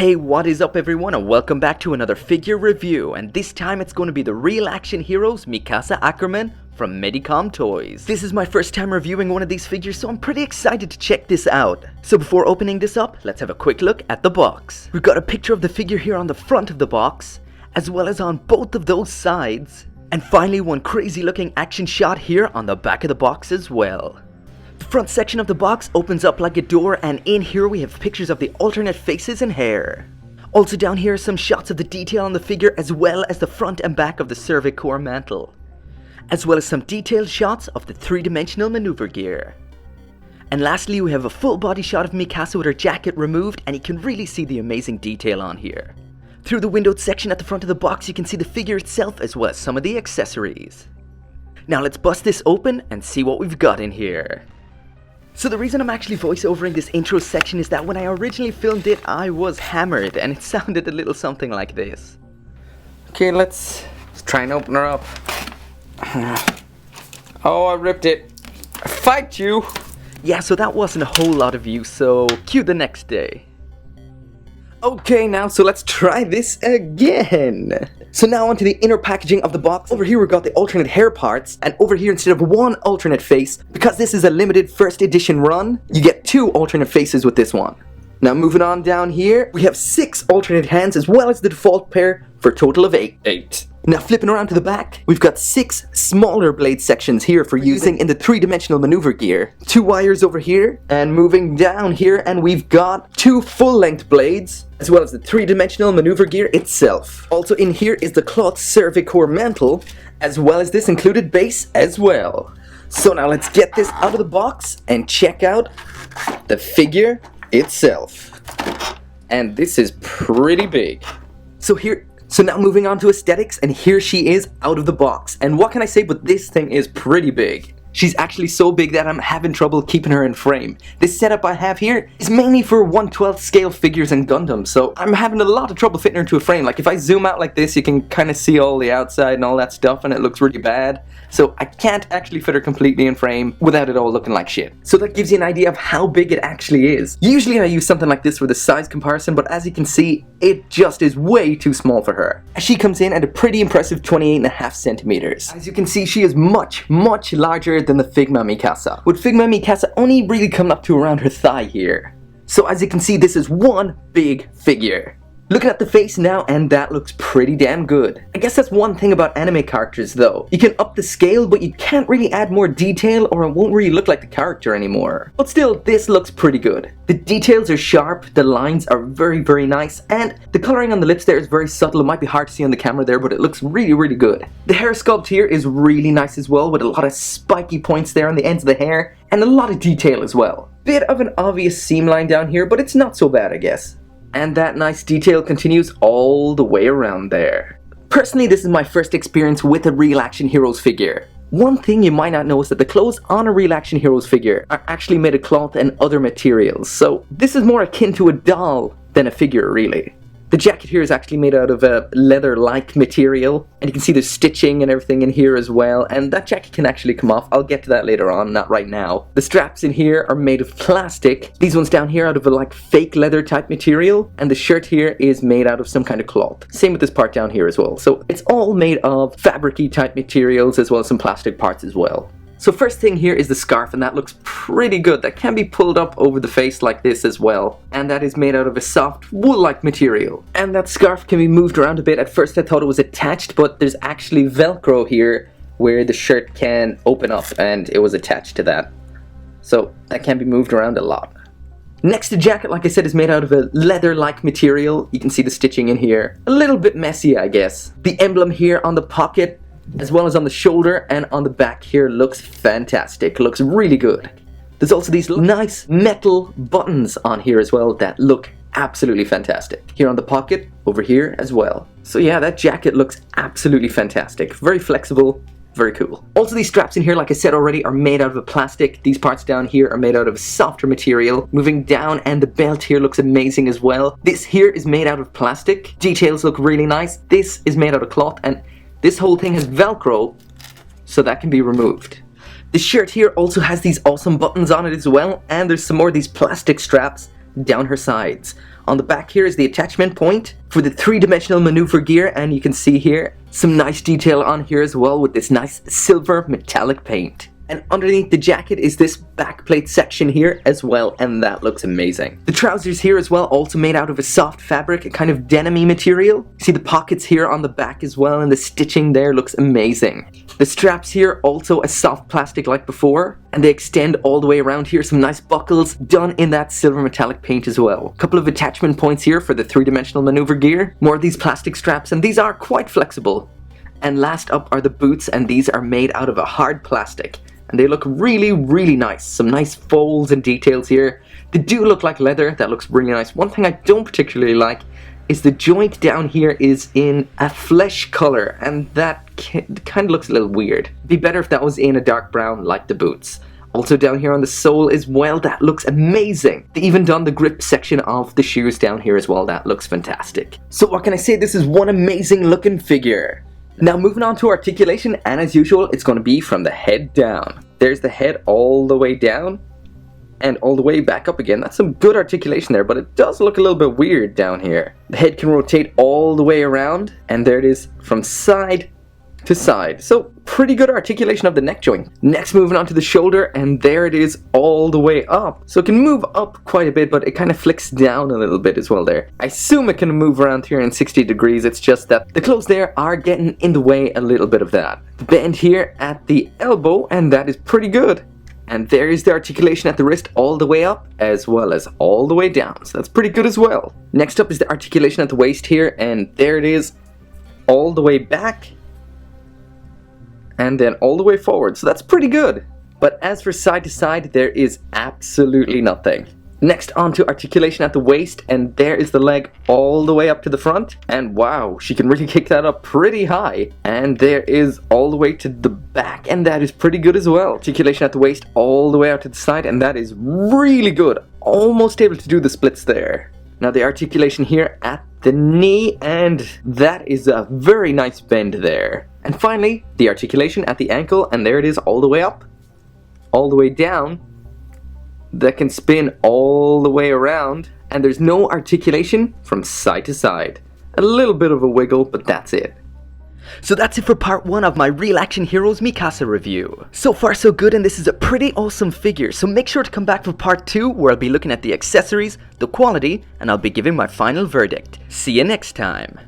Hey, what is up everyone, and welcome back to another figure review, and this time it's going to be the Real Action Heroes MIkasa Ackerman from Medicom Toys. This is my first time reviewing one of these figures, so I'm pretty excited to check this out. So before opening this up, let's have a quick look at the box. We've got a picture of the figure here on the front of the box, as well as on both of those sides. And finally, one crazy looking action shot here on the back of the box as well. The front section of the box opens up like a door, and in here we have pictures of the alternate faces and hair. Also down here are some shots of the detail on the figure, as well as the front and back of the cervical mantle, as well as some detailed shots of the three-dimensional maneuver gear. And lastly, we have a full body shot of Mikasa with her jacket removed, and you can really see the amazing detail on here. Through the windowed section at the front of the box, you can see the figure itself as well as some of the accessories. Now let's bust this open and see what we've got in here. So the reason I'm actually voiceovering this intro section is that when I originally filmed it, I was hammered, and it sounded a little something like this. Okay, let's try and open her up. Oh, I ripped it. Fight you! Yeah, so that wasn't a whole lot of use, so cue the next day. Okay, now, so let's try this again. So now onto the inner packaging of the box. Over here we've got the alternate hair parts, and over here instead of one alternate face, because this is a limited first edition run, you get 2 alternate faces with this one. Now moving on down here, we have 6 alternate hands as well as the default pair for a total of 8. Now flipping around to the back, we've got 6 smaller blade sections here for using in the 3-dimensional maneuver gear. 2 wires over here, and moving down here, and we've got 2 full-length blades, as well as the 3-dimensional maneuver gear itself. Also in here is the cloth cervical mantle, as well as this included base as well. So now let's get this out of the box and check out the figure itself. And this is pretty big. So now moving on to aesthetics, and here she is out of the box. And what can I say, but this thing is pretty big. She's actually so big that I'm having trouble keeping her in frame. This setup I have here is mainly for 1/12 scale figures and Gundams, so I'm having a lot of trouble fitting her into a frame. Like if I zoom out like this, you can kind of see all the outside and all that stuff, and it looks really bad. So I can't actually fit her completely in frame without it all looking like shit. So that gives you an idea of how big it actually is. Usually I use something like this for the size comparison, but as you can see, it just is way too small for her. She comes in at a pretty impressive 28.5 centimeters. As you can see, she is much, much larger than the Figma Mikasa, with Figma Mikasa only really coming up to around her thigh here. So as you can see, this is one big figure. Looking at the face now, and that looks pretty damn good. I guess that's one thing about anime characters though. You can up the scale, but you can't really add more detail or it won't really look like the character anymore. But still, this looks pretty good. The details are sharp, the lines are very, very nice, and the coloring on the lips there is very subtle. It might be hard to see on the camera there, but it looks really, really good. The hair sculpt here is really nice as well, with a lot of spiky points there on the ends of the hair, and a lot of detail as well. Bit of an obvious seam line down here, but it's not so bad, I guess. And that nice detail continues all the way around there. Personally, this is my first experience with a Real Action Heroes figure. One thing you might not know is that the clothes on a Real Action Heroes figure are actually made of cloth and other materials, so this is more akin to a doll than a figure, really. The jacket here is actually made out of a leather-like material, and you can see the stitching and everything in here as well, and that jacket can actually come off. I'll get to that later on, not right now. The straps in here are made of plastic. These ones down here out of a like fake leather type material, and the shirt here is made out of some kind of cloth. Same with this part down here as well. So it's all made of fabric-y type materials as well as some plastic parts as well. So first thing here is the scarf, and that looks pretty good. That can be pulled up over the face like this as well. And that is made out of a soft wool-like material. And that scarf can be moved around a bit. At first I thought it was attached, but there's actually Velcro here where the shirt can open up, and it was attached to that. So that can be moved around a lot. Next, the jacket, like I said, is made out of a leather-like material. You can see the stitching in here. A little bit messy, I guess. The emblem here on the pocket, as well as on the shoulder and on the back here, looks fantastic. Looks really good. There's also these nice metal buttons on here as well that look absolutely fantastic. Here on the pocket, over here as well. So yeah, that jacket looks absolutely fantastic. Very flexible, very cool. Also, these straps in here, like I said already, are made out of a plastic. These parts down here are made out of a softer material. Moving down, and the belt here looks amazing as well. This here is made out of plastic. Details look really nice. This is made out of cloth, and this whole thing has Velcro, so that can be removed. The shirt here also has these awesome buttons on it as well, and there's some more of these plastic straps down her sides. On the back here is the attachment point for the 3-dimensional maneuver gear, and you can see here some nice detail on here as well with this nice silver metallic paint. And underneath the jacket is this backplate section here as well, and that looks amazing. The trousers here as well, also made out of a soft fabric, a kind of denim-y material. See the pockets here on the back as well, and the stitching there looks amazing. The straps here, also a soft plastic like before, and they extend all the way around here. Some nice buckles done in that silver metallic paint as well. A couple of attachment points here for the 3-dimensional maneuver gear. More of these plastic straps, and these are quite flexible. And last up are the boots, and these are made out of a hard plastic. And they look really, really nice. Some nice folds and details here. They do look like leather. That looks really nice. One thing I don't particularly like is the joint down here is in a flesh color, and that kind of looks a little weird. It'd be better if that was in a dark brown like the boots. Also down here on the sole as well, that looks amazing. They even done the grip section of the shoes down here as well. That looks fantastic. So what can I say? This is one amazing looking figure. Now moving on to articulation, and as usual, it's going to be from the head down. There's the head all the way down, and all the way back up again. That's some good articulation there, but it does look a little bit weird down here. The head can rotate all the way around, and there it is from side to side. So pretty good articulation of the neck joint. Next, moving on to the shoulder, and there it is all the way up. So it can move up quite a bit, but it kind of flicks down a little bit as well there. I assume it can move around here in 60 degrees. It's just that the clothes there are getting in the way a little bit of that. The bend here at the elbow, and that is pretty good. And there is the articulation at the wrist all the way up as well as all the way down. So that's pretty good as well. Next up is the articulation at the waist here, and there it is all the way back and then all the way forward. So that's pretty good. But as for side to side, there is absolutely nothing. Next on to articulation at the waist, and there is the leg all the way up to the front. And wow, she can really kick that up pretty high. And there is all the way to the back, and that is pretty good as well. Articulation at the waist all the way out to the side, and that is really good. Almost able to do the splits there. Now the articulation here at the knee, and that is a very nice bend there. And finally, the articulation at the ankle, and there it is all the way up, all the way down. That can spin all the way around, and there's no articulation from side to side. A little bit of a wiggle, but that's it. So that's it for part 1 of my Real Action Heroes Mikasa review. So far so good, and this is a pretty awesome figure, so make sure to come back for part 2 where I'll be looking at the accessories, the quality, and I'll be giving my final verdict. See you next time.